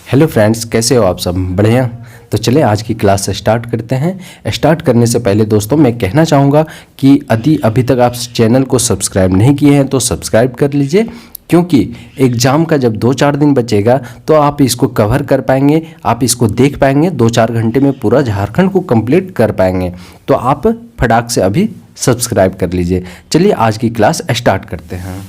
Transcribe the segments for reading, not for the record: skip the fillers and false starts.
Hello friends, कैसे हो आप सब? बढ़िया। तो चले आज की क्लास स्टार्ट करते हैं। स्टार्ट करने से पहले दोस्तों मैं कहना चाहूँगा कि यदि अभी तक आप चैनल को सब्सक्राइब नहीं किए हैं तो सब्सक्राइब कर लीजिए, क्योंकि एग्ज़ाम का जब 2-4 दिन बचेगा तो आप इसको कवर कर पाएंगे, आप इसको देख पाएंगे। 2-4 घंटे में पूरा झारखंड को कंप्लीट कर पाएंगे। तो आप फटाक से अभी सब्सक्राइब कर लीजिए। चलिए आज की क्लास स्टार्ट करते हैं।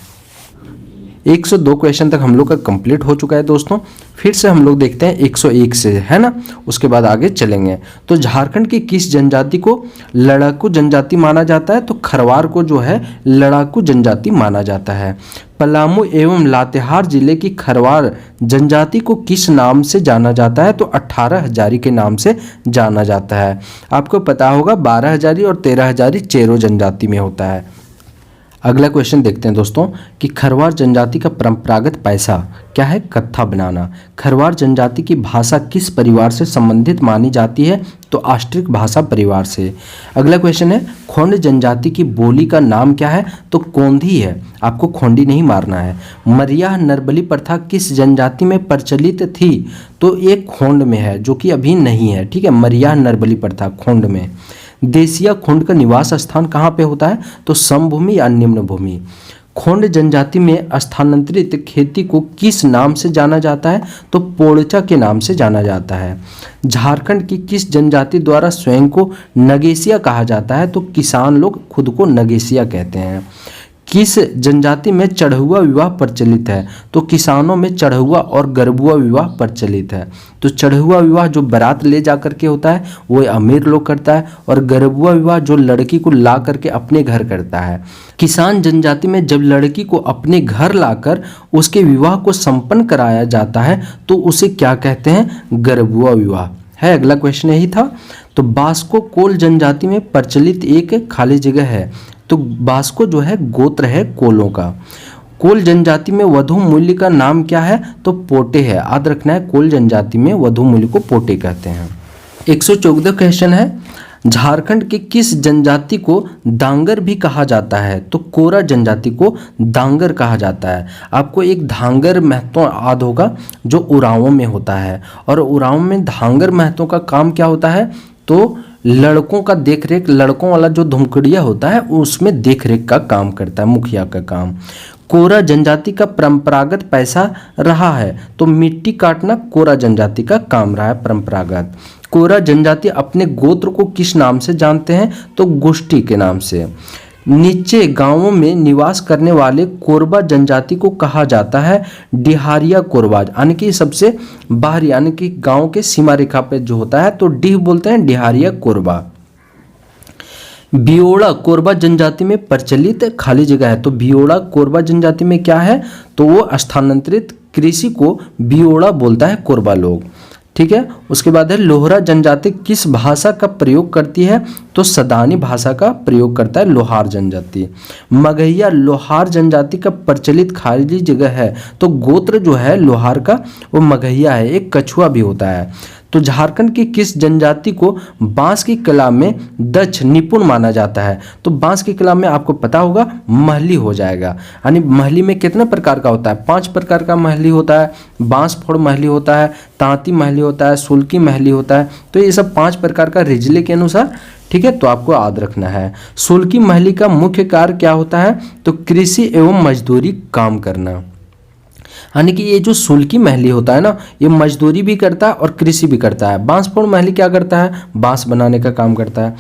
102 क्वेश्चन तक हम लोग का कंप्लीट हो चुका है दोस्तों। फिर से हम लोग देखते हैं 101 से, है ना। उसके बाद आगे चलेंगे। तो झारखंड की किस जनजाति को लड़ाकू जनजाति माना जाता है? तो खरवार को जो है लड़ाकू जनजाति माना जाता है। पलामू एवं लातेहार जिले की खरवार जनजाति को किस नाम से जाना जाता है? तो 18 हजारी के नाम से जाना जाता है। आपको पता होगा 12 हजारी और 13 हजारी चेरो जनजाति में होता है। अगला क्वेश्चन देखते हैं दोस्तों कि खरवार जनजाति का परंपरागत पैसा क्या है? कत्था बनाना। खरवार जनजाति की भाषा किस परिवार से संबंधित मानी जाती है? तो आष्ट्रिक भाषा परिवार से। अगला क्वेश्चन है खोंड जनजाति की बोली का नाम क्या है? तो कोंधी है। आपको खोंडी नहीं मारना है। मरिया नरबली प्रथा किस जनजाति में प्रचलित थी? तो ये खोंड में है, जो कि अभी नहीं है। ठीक है, मरिया नरबली प्रथा खोंड में। देसिया खोंड का निवास स्थान कहाँ पे होता है? तो समभूमि या निम्न भूमि। खोंड जनजाति में स्थानांतरित खेती को किस नाम से जाना जाता है? तो पोड़चा के नाम से जाना जाता है। झारखंड की किस जनजाति द्वारा स्वयं को नगेसिया कहा जाता है? तो किसान लोग खुद को नगेसिया कहते हैं। किस जनजाति में चढ़उआ विवाह प्रचलित है? तो किसानों में चढ़उआ और गरबुआ विवाह प्रचलित है। तो चढ़उआ विवाह जो बारात ले जा करके होता है वो अमीर लोग करता है, और गरबुआ विवाह जो लड़की को ला करके अपने घर करता है। किसान जनजाति में जब लड़की को अपने घर लाकर उसके विवाह को संपन्न कराया जाता है तो उसे क्या कहते हैं? गरबुआ विवाह है। अगला क्वेश्चन यही था। तो बास्को कोल जनजाति में प्रचलित एक खाली जगह है। तो बास्को जो है गोत्र है कोलों का। कोल जनजाति में वधु मूल्य का नाम क्या है? तो पोटे है। याद रखना है, कोल जनजाति में वधु मूल्य को पोटे कहते हैं। 114 क्वेश्चन है झारखंड के किस जनजाति को दांगर भी कहा जाता है? तो कोरा जनजाति को दांगर कहा जाता है। आपको एक धांगर महतो याद होगा जो उरांवों में होता है, और उरांव में धांगर महतो का काम क्या होता है? तो लड़कों का देखरेख, लड़कों वाला जो धुमकड़िया होता है उसमें देखरेख का काम करता है, मुखिया का काम। कोरा जनजाति का परंपरागत पैसा रहा है। तो मिट्टी काटना कोरा जनजाति का काम रहा है परंपरागत। कोरा जनजाति अपने गोत्र को किस नाम से जानते हैं? तो गोष्ठी के नाम से। नीचे गांवों में निवास करने वाले कोरबा जनजाति को कहा जाता है डिहारिया कोरबा, यानी कि सबसे बाहरी, यानी कि गांव के सीमा रेखा पे जो होता है तो डीह बोलते हैं, डिहारिया कोरबा। बियोड़ा कोरबा जनजाति में प्रचलित खाली जगह है। तो बियोड़ा कोरबा जनजाति में क्या है? तो वो स्थानांतरित कृषि को बियोड़ा बोलता है कोरबा लोग। ठीक है, उसके बाद है लोहरा जनजाति किस भाषा का प्रयोग करती है? तो सदानी भाषा का प्रयोग करता है लोहार जनजाति। मगहिया लोहार जनजाति का प्रचलित खाली जगह है। तो गोत्र जो है लोहार का वो मगहिया है। एक कछुआ भी होता है। तो झारखंड की किस जनजाति को बांस की कला में दक्ष निपुण माना जाता है? तो बांस की कला में आपको पता होगा महली हो जाएगा। यानी महली में कितने प्रकार का होता है? 5 प्रकार का महली होता है। बांस फोड़ महली होता है, तांती महली होता है, सुल्की महली होता है। तो ये सब 5 प्रकार का रिजले के अनुसार, ठीक है, तो आपको याद रखना है। सुल्की महली का मुख्य कार्य क्या होता है? तो कृषि एवं मजदूरी काम करना। यानी कि ये जो सुल्की महली होता है ना, ये मजदूरी भी करता है और कृषि भी करता है। बांसफोड़ महली क्या करता है? बांस बनाने का काम करता है।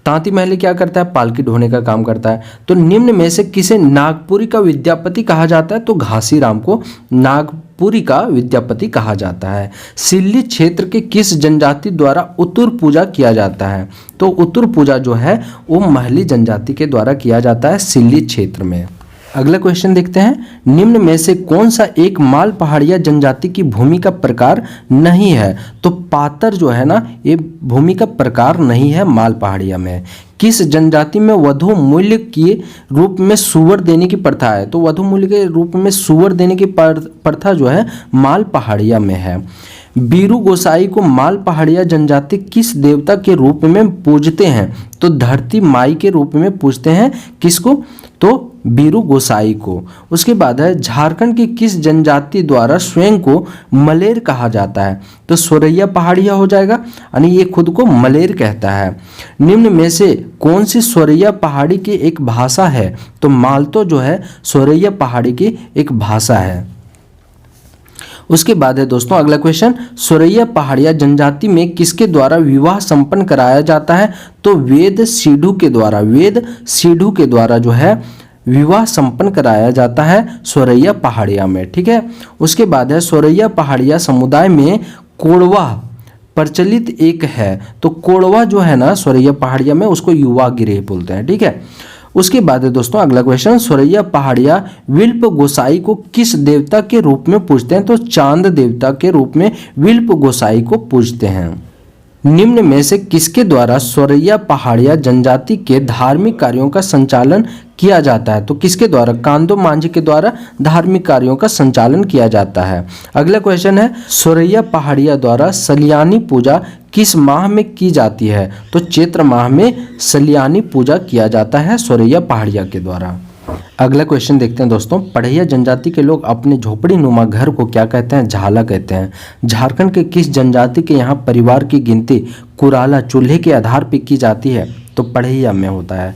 तांती महली क्या करता है? पालकी ढोने का काम करता है। तो निम्न में से किसे नागपुरी का विद्यापति कहा जाता है? तो घासीराम को नागपुरी का विद्यापति कहा जाता है। सिल्ली क्षेत्र के किस जनजाति द्वारा उत्तर पूजा किया जाता है? तो उत्तर पूजा जो है वो महली जनजाति के द्वारा किया जाता है सिल्ली क्षेत्र में। अगला क्वेश्चन देखते हैं। निम्न में से कौन सा एक माल पहाड़िया जनजाति की भूमि का प्रकार नहीं है? तो पातर जो है ना, ये भूमि का प्रकार नहीं है माल पहाड़िया में। किस जनजाति में वधु मूल्य के रूप में सुवर देने की प्रथा है? तो वधु मूल्य के रूप में सुवर देने की प्रथा जो है माल पहाड़िया में है। बीरू गोसाई को माल पहाड़िया जनजाति किस देवता के रूप में पूजते हैं? तो धरती माई के रूप में पूजते हैं। किसको? तो बीरू गोसाई को। उसके बाद है झारखंड की किस जनजाति द्वारा स्वयं को मलेर कहा जाता है? तो सोरैया पहाड़िया हो जाएगा, यानी ये खुद को मलेर कहता है। निम्न में से कौन सी सोरैया पहाड़ी की एक भाषा है? तो मालतो जो है सोरैया पहाड़ी की एक भाषा है। उसके बाद है दोस्तों अगला क्वेश्चन, सोरैया पहाड़िया जनजाति में किसके द्वारा विवाह संपन्न कराया जाता है? तो वेद सीढ़ू के द्वारा, वेद सीढ़ू के द्वारा जो है विवाह संपन्न कराया जाता है सोरैया पहाड़िया में। ठीक है। उसके बाद है सोरैया पहाड़िया समुदाय में कोड़वा प्रचलित एक है। तो कोड़वा जो है ना सोरैया पहाड़िया में, उसको युवा गिरह बोलते हैं। ठीक है। उसके बाद है दोस्तों अगला क्वेश्चन, सोरैया पहाड़िया विल्प गोसाई को किस देवता के रूप में पूजते हैं? तो चांद देवता के रूप में विल्प गोसाई को पूजते हैं। निम्न में से किसके द्वारा सोरैया पहाड़िया जनजाति के धार्मिक कार्यों का संचालन किया जाता है? तो किसके द्वारा? कांदो मांझी के द्वारा धार्मिक कार्यों का संचालन किया जाता है। अगला क्वेश्चन है, सोरैया पहाड़िया द्वारा सलियानी पूजा किस माह में की जाती है? तो चैत्र माह में सलियानी पूजा किया जाता है सोरैया पहाड़िया के द्वारा। अगला क्वेश्चन देखते हैं दोस्तों, पढ़ैया जनजाति के लोग अपने झोपड़ी नुमा घर को क्या कहते हैं? झाला कहते हैं। झारखंड के किस जनजाति के यहाँ परिवार की गिनती कुराला चूल्हे के आधार पर की जाती है? तो पढ़ैया में होता है।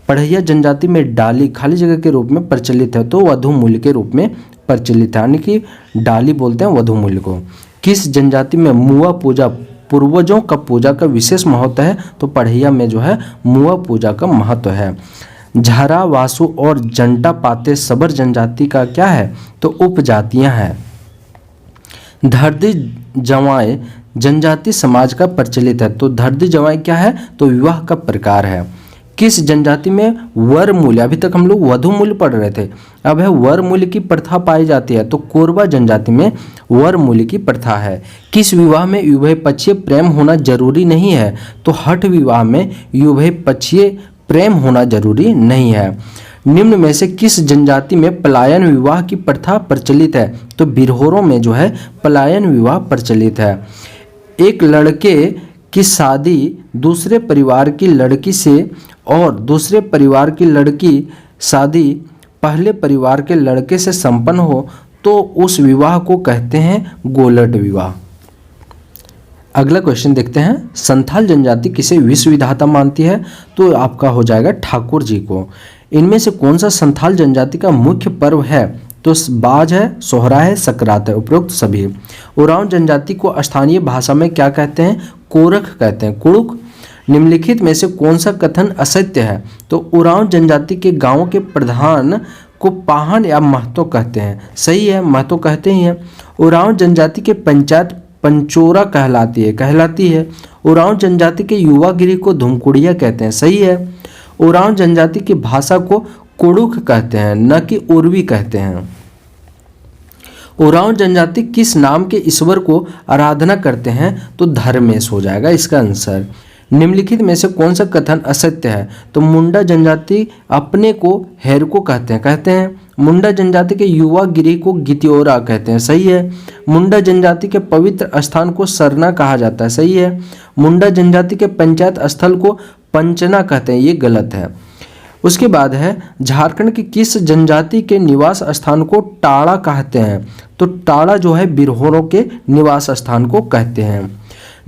पढ़ैया जनजाति में डाली खाली जगह के रूप में प्रचलित है, तो वधु मूल्य के रूप में प्रचलित है, यानी कि डाली बोलते हैं वधु मूल्य को। किस जनजाति में मुआ पूजा पूर्वजों का पूजा का विशेष महत्व है? तो पढ़ैया में जो है मुआ पूजा का महत्व है। झारा वासु और जंटा पाते सबर जनजाति का क्या है? तो उपजातियां हैं। धरती जवाएं जनजाति समाज का प्रचलित है। तो धरती जवाएं क्या है? तो विवाह का प्रकार है। किस जनजाति में वर मूल्य, अभी तक हम लोग वधु मूल्य पढ़ रहे थे, अब है वर मूल्य की प्रथा पाई जाती है? तो कोरबा जनजाति में वर मूल्य की प्रथा है। किस विवाह में उभय पक्षीय प्रेम होना जरूरी नहीं है? तो हठ विवाह में उभय पक्षीय प्रेम होना जरूरी नहीं है। निम्न में से किस जनजाति में पलायन विवाह की प्रथा प्रचलित है? तो बिरहोरों में जो है पलायन विवाह प्रचलित है। एक लड़के की शादी दूसरे परिवार की लड़की से और दूसरे परिवार की लड़की शादी पहले परिवार के लड़के से संपन्न हो तो उस विवाह को कहते हैं गोलट विवाह। अगला क्वेश्चन देखते हैं, संथाल जनजाति किसे विश्व विधाता मानती है? तो आपका हो जाएगा ठाकुर जी को। इनमें से कौन सा संथाल जनजाति का मुख्य पर्व है? तो बाज है, सोहरा है, सकरात है, उपरोक्त सभी। उरांव जनजाति को स्थानीय भाषा में क्या कहते हैं? कोरख कहते हैं, कुड़ुक। निम्नलिखित में से कौन सा कथन असत्य है? तो उरांव जनजाति के गांवों के प्रधान को पाहन या महतो कहते हैं। सही है, महतो कहते ही हैं। उरांव जनजाति के पंचायत पंचोरा कहलाती है। उरांव जनजाति के युवा गिरी को धुमकुड़िया कहते हैं। सही है। उरांव जनजाति की भाषा को कुड़ुक कहते हैं, न कि उर्वी कहते हैं। उरांव जनजाति किस नाम के ईश्वर को आराधना करते हैं? तो धर्मेश हो जाएगा इसका आंसर। निम्नलिखित में से कौन सा कथन असत्य है? तो मुंडा जनजाति अपने को हेरको कहते हैं। मुंडा जनजाति के युवा गिरी को गित्योरा कहते हैं। सही है। मुंडा जनजाति के पवित्र स्थान को सरना कहा जाता है। सही है। मुंडा जनजाति के पंचायत स्थल को पंचना कहते हैं, ये गलत है। उसके बाद है, झारखंड की किस जनजाति के निवास स्थान को टाड़ा कहते हैं? तो टाड़ा जो है बिरहोरों के निवास स्थान को कहते हैं।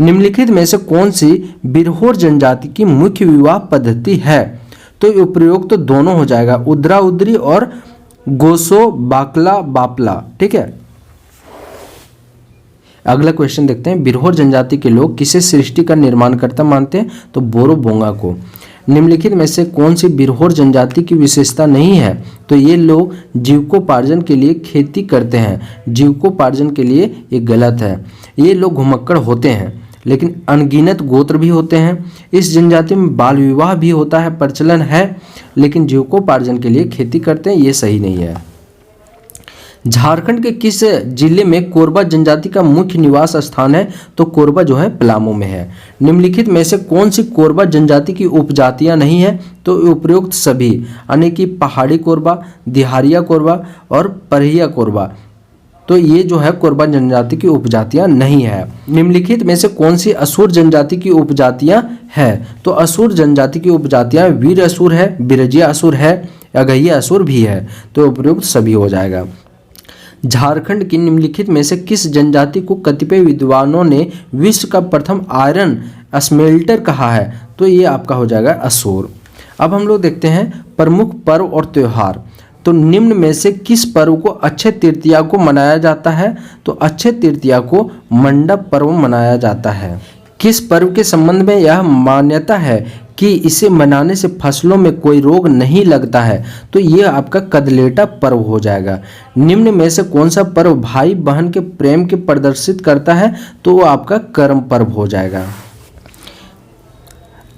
निम्नलिखित में से कौन सी बिरहोर जनजाति की मुख्य विवाह पद्धति है? तो उपयुक्त तो दोनों हो जाएगा, उद्रा उद्री और गोसो बाकला बापला। ठीक है। अगला क्वेश्चन देखते हैं, बिरहोर जनजाति के लोग किसे सृष्टि का निर्माणकर्ता मानते हैं? तो बोरो बोंगा को। निम्नलिखित में से कौन सी बिरहोर जनजाति की विशेषता नहीं है? तो ये लोग जीविकोपार्जन के लिए खेती करते हैं। जीविकोपार्जन के लिए ये गलत है। ये लोग घुमक्कड़ होते हैं, लेकिन अनगिनत गोत्र भी होते हैं। इस जनजाति में बाल विवाह भी होता है, प्रचलन है, लेकिन जीविकोपार्जन के लिए खेती करते हैं, ये सही नहीं है। झारखंड के किस जिले में कोरबा जनजाति का मुख्य निवास स्थान है? तो कोरबा जो है पलामू में है। निम्नलिखित में से कौन सी कोरबा जनजाति की उपजातियां नहीं है? तो उपयुक्त सभी, यानी कि पहाड़ी कोरबा, दिहारिया कोरबा और परहिया कोरबा। तो ये जो है कोरबा जनजाति की उपजातियां नहीं है। निम्नलिखित में से कौन सी असुर जनजाति की उपजातियां है? तो असुर जनजाति की उपजातियां वीर असुर है, बिरजिया असुर है, अगहिया असुर भी है, तो उपयुक्त सभी हो जाएगा। झारखंड की निम्नलिखित में से किस जनजाति को कतिपय विद्वानों ने विश्व का प्रथम आयरन स्मेल्टर कहा है? तो ये आपका हो जाएगा असुर। अब हम लोग देखते हैं प्रमुख पर्व और त्योहार। तो निम्न में से किस पर्व को अक्षय तृतीया को मनाया जाता है? तो अक्षय तृतीया को मंडप पर्व मनाया जाता है। किस पर्व के संबंध में यह मान्यता है कि इसे मनाने से फसलों में कोई रोग नहीं लगता है? तो ये आपका कदलेटा पर्व हो जाएगा। निम्न में से कौन सा पर्व भाई बहन के प्रेम के प्रदर्शित करता है? तो वो आपका कर्म पर्व हो जाएगा।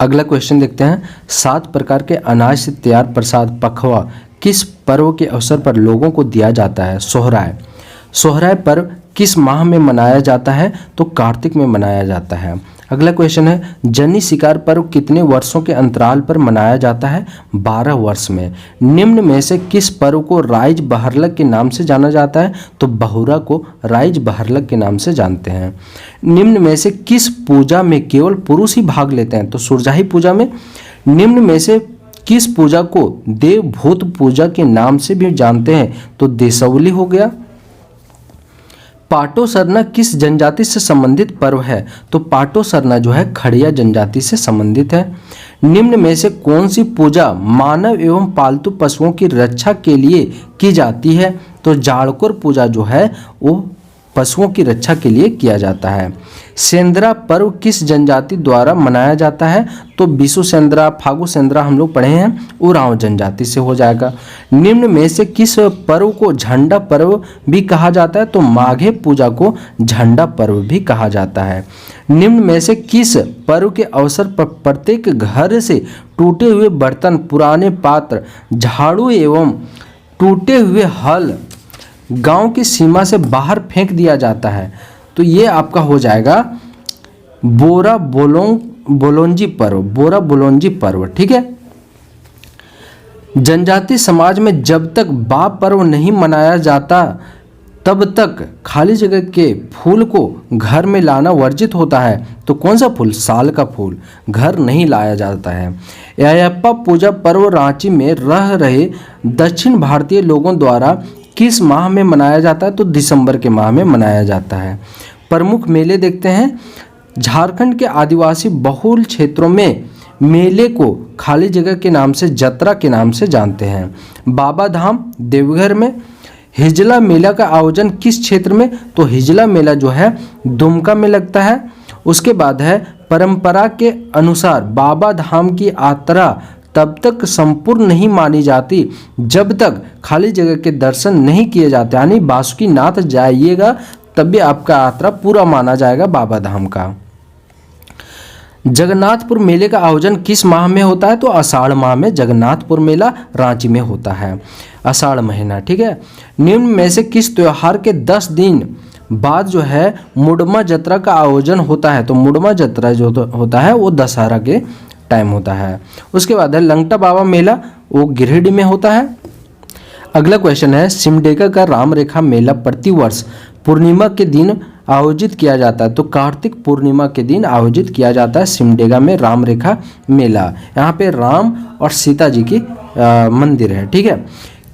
अगला क्वेश्चन देखते हैं, 7 प्रकार के अनाज से तैयार प्रसाद पखवा किस पर्व के अवसर पर लोगों को दिया जाता है? सोहराय। सोहराय पर्व किस माह में मनाया जाता है? तो कार्तिक में मनाया जाता है। अगला क्वेश्चन है, जनी शिकार पर्व कितने वर्षों के अंतराल पर मनाया जाता है? 12 वर्ष में। निम्न में से किस पर्व को राइज बहरलक के नाम से जाना जाता है? तो बहुरा को राइज बहरलक के नाम से जानते हैं। निम्न में से किस पूजा में केवल पुरुष ही भाग लेते हैं? तो सुरजाही पूजा में। निम्न में से किस पूजा को देवभूत पूजा के नाम से भी जानते हैं? तो देसवली हो गया। पाटो सरना किस जनजाति से संबंधित पर्व है? तो पाटो सरना जो है खड़िया जनजाति से संबंधित है। निम्न में से कौन सी पूजा मानव एवं पालतू पशुओं की रक्षा के लिए की जाती है? तो जाड़कोर पूजा जो है वो पशुओं की रक्षा के लिए किया जाता है। सेंद्रा पर्व किस जनजाति द्वारा मनाया जाता है? तो बिशु सेंद्रा, फागु सेंद्रा हम लोग पढ़े हैं, उरांव जनजाति से हो जाएगा। निम्न में से किस पर्व को झंडा पर्व भी कहा जाता है? तो माघे पूजा को झंडा पर्व भी कहा जाता है। निम्न में से किस पर्व के अवसर पर प्रत्येक घर से टूटे हुए बर्तन, पुराने पात्र, झाड़ू एवं टूटे हुए हल गांव की सीमा से बाहर फेंक दिया जाता है? तो ये आपका हो जाएगा बोरा बोलोंजी पर्व, बोरा बोलोंजी पर्व। ठीक है। जनजाति समाज में जब तक बा पर्व नहीं मनाया जाता तब तक खाली जगह के फूल को घर में लाना वर्जित होता है। तो कौन सा फूल? साल का फूल घर नहीं लाया जाता है। अयप्पा पूजा पर्व रांची में रह रहे दक्षिण भारतीय लोगों द्वारा किस माह में मनाया जाता है? तो दिसंबर के माह में मनाया जाता है। प्रमुख मेले देखते हैं। झारखंड के आदिवासी बहुल क्षेत्रों में मेले को खाली जगह के नाम से जतरा के नाम से जानते हैं। बाबा धाम देवघर में। हिजला मेला का आयोजन किस क्षेत्र में? तो हिजला मेला जो है दुमका में लगता है। उसके बाद है परंपरा के अनुसार बाबा धाम की यात्रा तब तक संपूर्ण नहीं मानी जाती जब तक खाली जगह के दर्शन नहीं किए जाते, यानी बासुकीनाथ जाइएगा तभी आपका यात्रा पूरा माना जाएगा बाबा धाम का। जगन्नाथपुर मेले का आयोजन किस माह में होता है? तो आषाढ़ माह में जगन्नाथपुर मेला रांची में होता है, आषाढ़ महीना। ठीक है। निम्न में से किस त्योहार के 10 दिन बाद जो है मुडमा जत्रा का आयोजन होता है? तो मुडमा जत्रा जो होता है वो दशहरा के टाइम होता है। उसके बाद है लंगटा बाबा मेला, वो गिरिडीह में होता है। अगला क्वेश्चन है, सिमडेगा का राम रेखा मेला प्रतिवर्ष पूर्णिमा के दिन आयोजित किया जाता है। तो कार्तिक पूर्णिमा के दिन आयोजित किया जाता है सिमडेगा में राम रेखा मेला। यहाँ पे राम और सीता जी की मंदिर है। ठीक है।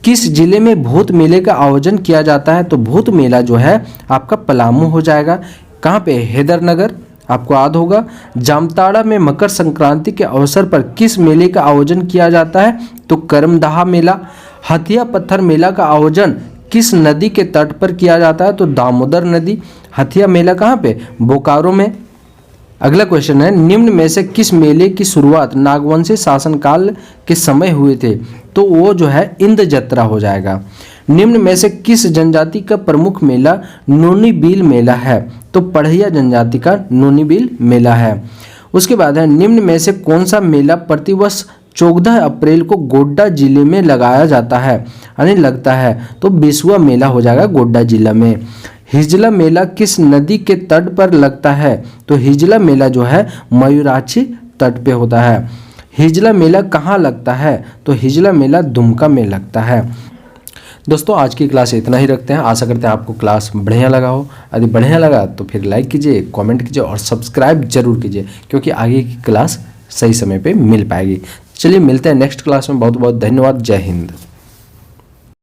किस जिले में भूत मेले का आयोजन किया जाता है? तो भूत मेला जो है आपका पलामू हो जाएगा। कहाँ पे? हैदरनगर, आपको याद होगा। जामताड़ा में मकर संक्रांति के अवसर पर किस मेले का आयोजन किया जाता है? तो करमदाहा मेला। हथिया पत्थर मेला का आयोजन किस नदी के तट पर किया जाता है? तो दामोदर नदी। हथिया मेला कहाँ पे? बोकारो में। अगला क्वेश्चन है, निम्न में से किस मेले की शुरुआत नागवंशी शासनकाल के समय हुए थे? तो वो जो है इंद जत्रा हो जाएगा। निम्न में से किस जनजाति का प्रमुख मेला नोनी बील मेला है? तो पढ़िया जनजाति का नोनी बील मेला है। उसके बाद है, निम्न में से कौन सा मेला प्रतिवर्ष 14 अप्रैल को गोड्डा जिले में लगाया जाता है, यानी लगता है? तो बिसुआ मेला हो जाएगा गोड्डा जिला में। हिजला मेला किस नदी के तट पर लगता है? तो हिजला मेला जो है मयूराक्षी तट पे होता है। हिजला मेला कहाँ लगता है? तो हिजला मेला दुमका में लगता है। दोस्तों आज की क्लास इतना ही रखते हैं। आशा करते हैं आपको क्लास बढ़िया लगा हो। यदि बढ़िया लगा तो फिर लाइक कीजिए, कमेंट कीजिए और सब्सक्राइब जरूर कीजिए, क्योंकि आगे की क्लास सही समय पे मिल पाएगी। चलिए मिलते हैं नेक्स्ट क्लास में। बहुत बहुत धन्यवाद। जय हिंद।